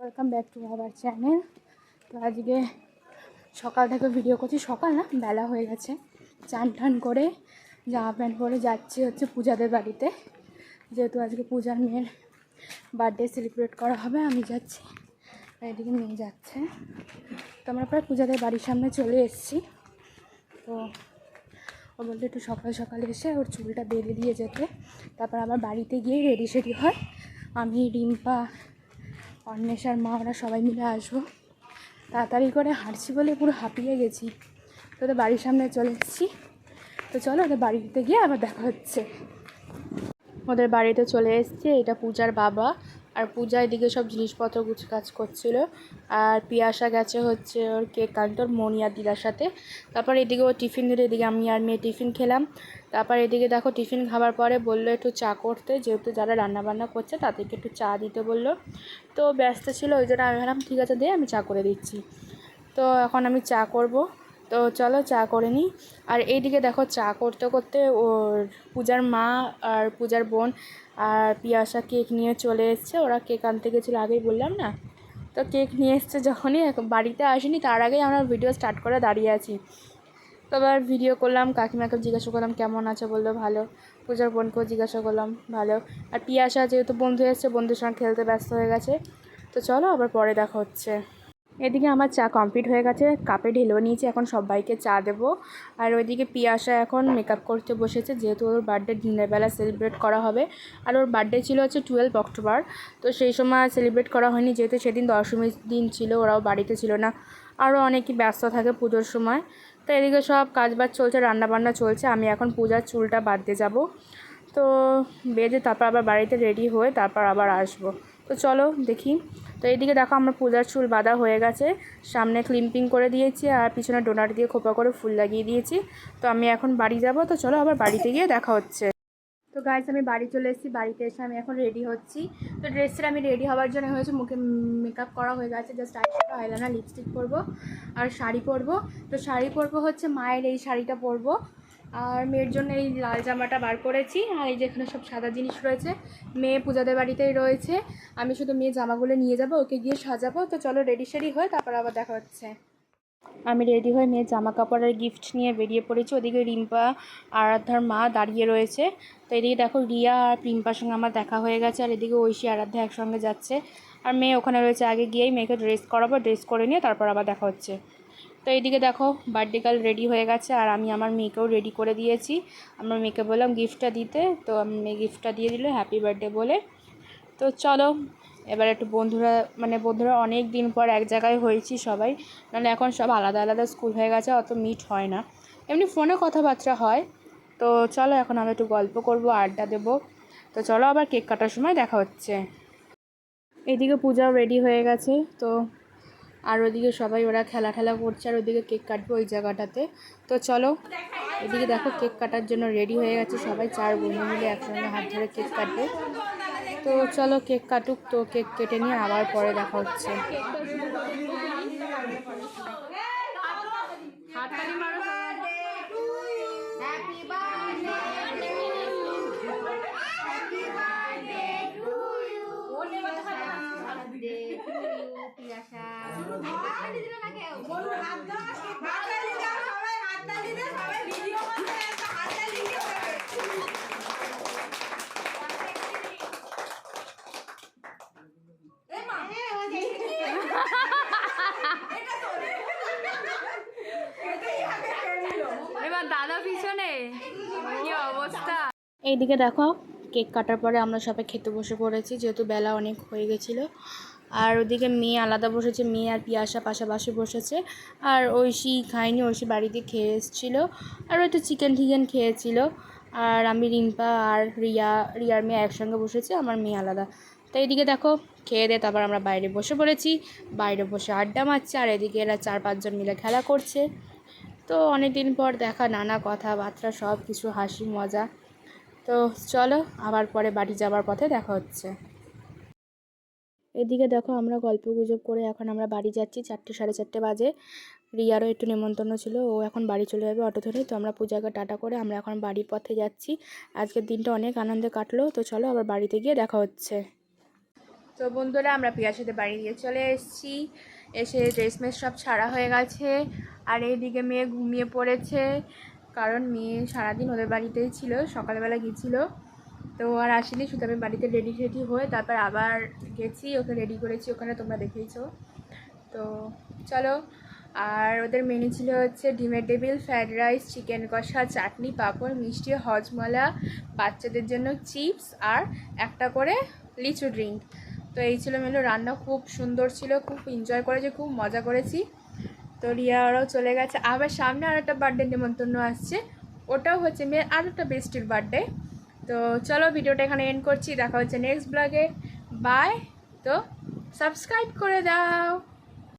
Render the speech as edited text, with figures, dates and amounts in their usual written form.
Welcome back to our channel. তো আজকে সকাল থেকে ভিডিও করছি, সকাল না বেলা হয়ে গেছে। চান টান করে জামা প্যান্ট পরে যাচ্ছি হচ্ছে পূজাদের বাড়িতে, যেহেতু আজকে পূজার মেয়ের বার্থডে সেলিব্রেট করা হবে। আমি যাচ্ছি, এদিকে মেয়ে যাচ্ছে। তো আমরা প্রায় পূজাদের বাড়ির সামনে চলে এসেছি। তো ও বলতে একটু সকাল সকালে এসে ওর চুলটা বেঁধে দিয়ে যেতে, তারপর আবার বাড়িতে গিয়ে রেডি সেডি হয়। আমি, রিম্পা, অন্বেষার মা, ওরা সবাই মিলে আসবো। তাড়াতাড়ি করে হাঁটছি বলে পুরো হাঁপিয়ে গেছি। তো ওদের বাড়ির সামনে চলে এসেছি। তো চলো ওদের বাড়িতে গিয়ে আবার দেখা হচ্ছে। ওদের বাড়িতে চলে এসেছি। এটা পূজার বাবা, আর পূজা এদিকে সব জিনিসপত্র গুছকাজ করছিল। আর পিয়াসা গেছে হচ্ছে ওর কেক আনতে ওর মনি আর দিদার সাথে। তারপর এদিকে ও টিফিন দিল, এদিকে আমি আর মেয়ে টিফিন খেলাম। তারপর এদিকে দেখো টিফিন খাবার পরে বললো একটু চা করতে, যেহেতু যারা রান্নাবান্না করছে তাদেরকে একটু চা দিতে বললো। তো ব্যস্ত ছিল, ওই জন্য আমি ভাবলাম ঠিক আছে দে, আমি চা করে দিচ্ছি। তো এখন আমি চা করব। তো চলো চা করে নিই। আর এইদিকে দেখো চা করতে করতে ওর পূজার মা আর পূজার বোন আর পিয়াসা কেক নিয়ে চলে এসছে। ওরা কেক আনতে গেছিলো, আগেই বললাম না। তো কেক নিয়ে এসছে যখনই, বাড়িতে আসেনি তার আগেই আমরা ভিডিও স্টার্ট করে দাঁড়িয়ে আছি। তো আবার ভিডিও করলাম, কাকিমাকে জিজ্ঞাসা করলাম কেমন আছে, বললো ভালো। পূজার বোনকেও জিজ্ঞাসা করলাম, ভালো। আর পিয়াসা যেহেতু বন্ধু এসছে, বন্ধুর সঙ্গে খেলতে ব্যস্ত হয়ে গেছে। তো চলো আবার পরে দেখা হচ্ছে। এদিকে আমার চা কমপ্লিট হয়ে গেছে, কাপে ঢেলেও নিয়েছি, এখন সবাইকে চা দেবো। আর ওইদিকে পিয়াসা এখন মেকআপ করতে বসেছে, যেহেতু ওর বার্থডে দিনের বেলা সেলিব্রেট করা হবে। আর ওর বার্থডে ছিল হচ্ছে 12 অক্টোবর। তো সেই সময় সেলিব্রেট করা হয়নি, যেহেতু সেদিন দশমীর দিন ছিল, ওরাও বাড়িতে ছিল না। আরও অনেকেই ব্যস্ত থাকে পুজোর সময়। তো এদিকে সব কাজবাজ চলছে, রান্নাবান্না চলছে। আমি এখন পূজার চুলটা বাঁধতে যাব। তো বেঁধে তারপর আবার বাড়িতে রেডি হয়ে তারপর আবার আসবো। তো চলো দেখি। তো এইদিকে দেখো আমার পূজার চুল বাঁধা হয়ে গেছে, সামনে ক্লিপিং করে দিয়েছি আর পিছনে ডোনাট দিয়ে খোপা করে ফুল লাগিয়ে দিয়েছি। তো আমি এখন বাড়ি যাব। তো চলো আবার বাড়িতে গিয়ে দেখা হচ্ছে। তো গাইস আমি বাড়ি চলে এসেছি, বাড়িতে এসে আমি এখন রেডি হচ্ছি। তো ড্রেসটা আমি রেডি হওয়ার জন্য হয়েছে, মুখে মেকআপ করা হয়ে গেছে, জাস্ট আইলাইনার লিপস্টিক পরবো আর শাড়ি পরবো। তো শাড়ি পরবো হচ্ছে মায়ের এই শাড়িটা পরবো, আর মেয়ের জন্য এই লাল জামাটা বার করেছি। আর এই যেখানে সব সাদা জিনিস রয়েছে, মেয়ে পূজাদের বাড়িতেই রয়েছে। আমি শুধু মেয়ে জামাগুলো নিয়ে যাবো, ওকে গিয়ে সাজাবো। তো চলো রেডি সেডি হয়ে তারপর আবার দেখা হচ্ছে। আমি রেডি হয়ে মেয়ের জামা কাপড়ের গিফট নিয়ে বেরিয়ে পড়েছি। ওদিকে রিম্পা আরাধ্যার মা দাঁড়িয়ে রয়েছে। তো এদিকে দেখো রিয়া আর রিম্পার সঙ্গে আমার দেখা হয়ে গেছে। আর এদিকে ঐশী আরাধ্যা একসঙ্গে যাচ্ছে, আর মেয়ে ওখানে রয়েছে। আগে গিয়েই মেয়েকে ড্রেস করাবো, ড্রেস করে নিয়ে তারপর আবার দেখা হচ্ছে। তো এইদিকে দেখো বার্থডে গার্ল রেডি হয়ে গেছে, আর আমি আমার মেয়েকেও রেডি করে দিয়েছি। আমার মেয়েকে বললাম গিফটটা দিতে, তো আমি মেয়ে গিফটটা দিয়ে দিল হ্যাপি বার্থডে বলে। তো চলো এবার একটু বন্ধুরা অনেক দিন পর এক জায়গায় হয়েছি সবাই, নাহলে এখন সব আলাদা আলাদা স্কুল হয়ে গেছে, অত মিট হয় না, এমনি ফোনে কথাবার্তা হয়। তো চলো এখন আমরা একটু গল্প করব, আড্ডা দেবো। তো চলো আবার কেক কাটার সময় দেখা হচ্ছে। এদিকে পূজাও রেডি হয়ে গেছে। তো আর ওদিকে সবাই ওরা খেলা করছে, আর ওদিকে কেক কাটবে ওই জায়গাটাতে। তো চলো এদিকে দেখো কেক কাটার জন্য রেডি হয়ে গেছে সবাই, 4 বন্ধু মিলে একসঙ্গে হাত ধরে কেক কাটবে। তো চলো কেক কাটুক, তো কেক কেটে নিয়ে আবার পরে দেখা হচ্ছে। এবার দাদা পিছনে কি অবস্থা। এইদিকে দেখো কেক কাটার পরে আমরা সবাই খেতে বসে পড়েছি, যেহেতু বেলা অনেক হয়ে গেছিলো। আর ওদিকে মেয়ে আলাদা বসেছে, মেয়ে আর পিয়াসা পাশাপাশি বসেছে। আর ঐশী খায়নি, ঐশী বাড়িতে খেয়ে এসেছিলো, আর একটু চিকেন খেয়েছিল। আর আমি, রিম্পা আর রিয়ার মেয়ে একসঙ্গে বসেছি, আমার মেয়ে আলাদা। তো এইদিকে দেখো খেয়ে দিয়ে তারপর আমরা বাইরে বসে পড়েছি, বাইরে বসে আড্ডা মারছি। আর এদিকে এরা 4-5 জন মিলে খেলা করছে। তো অনেক দিন পর দেখা, নানা কথাবার্তা, সব কিছু হাসি মজা। তো চলো আবার পরে বাড়ি যাওয়ার পথে দেখা হচ্ছে। এদিকে দেখো আমরা গল্প গুজব করে এখন আমরা বাড়ি যাচ্ছি, 4টে 4:30 বাজে। রিয়ারও একটু নেমন্তন্ন ছিল, ও এখন বাড়ি চলে যাবে অটো ধরে। তো আমরা পূজাকে টাটা করে আমরা এখন বাড়ির পথে যাচ্ছি। আজকের দিনটা অনেক আনন্দে কাটলো। তো চলো আবার বাড়িতে গিয়ে দেখা হচ্ছে। তো বন্ধুরা আমরা পিয়ার সাথে বাড়ি দিয়ে চলে এসেছি, এসে ড্রেস মেস সব ছাড়া হয়ে গেছে। আর এইদিকে মেয়ে ঘুমিয়ে পড়েছে, কারণ মেয়ে সারাদিন ওদের বাড়িতেই ছিল, সকালবেলা গিয়েছিলো তো আর আসেনি, শুধু আমি বাড়িতে রেডি হয়ে তারপর আবার গেছি, ওকে রেডি করেছি, ওখানে তোমরা দেখেইছো। তো চলো, আর ওদের মেনু ছিল হচ্ছে ডিমের টেবিল, ফ্রায়েড রাইস, চিকেন কষা, চাটনি, পাঁপড়, মিষ্টি, হজমলা, বাচ্চাদের জন্য চিপস আর একটা করে লিচু ড্রিঙ্ক। তো এই ছিল মেনু। রান্না খুব সুন্দর ছিল, খুব এনজয় করেছি, খুব মজা করেছি। তো রিয়া ওরাও চলে গেছে। আবার সামনে আর একটা বার্থডে নিমন্ত্রণ আসছে, ওটাও হচ্ছে মেয়ের আর একটা বেস্টির বার্থডে। তো চলো ভিডিওটা এখানে এন্ড করছি, দেখা হচ্ছে নেক্সট ব্লগে। বাই। তো সাবস্ক্রাইব করে দাও।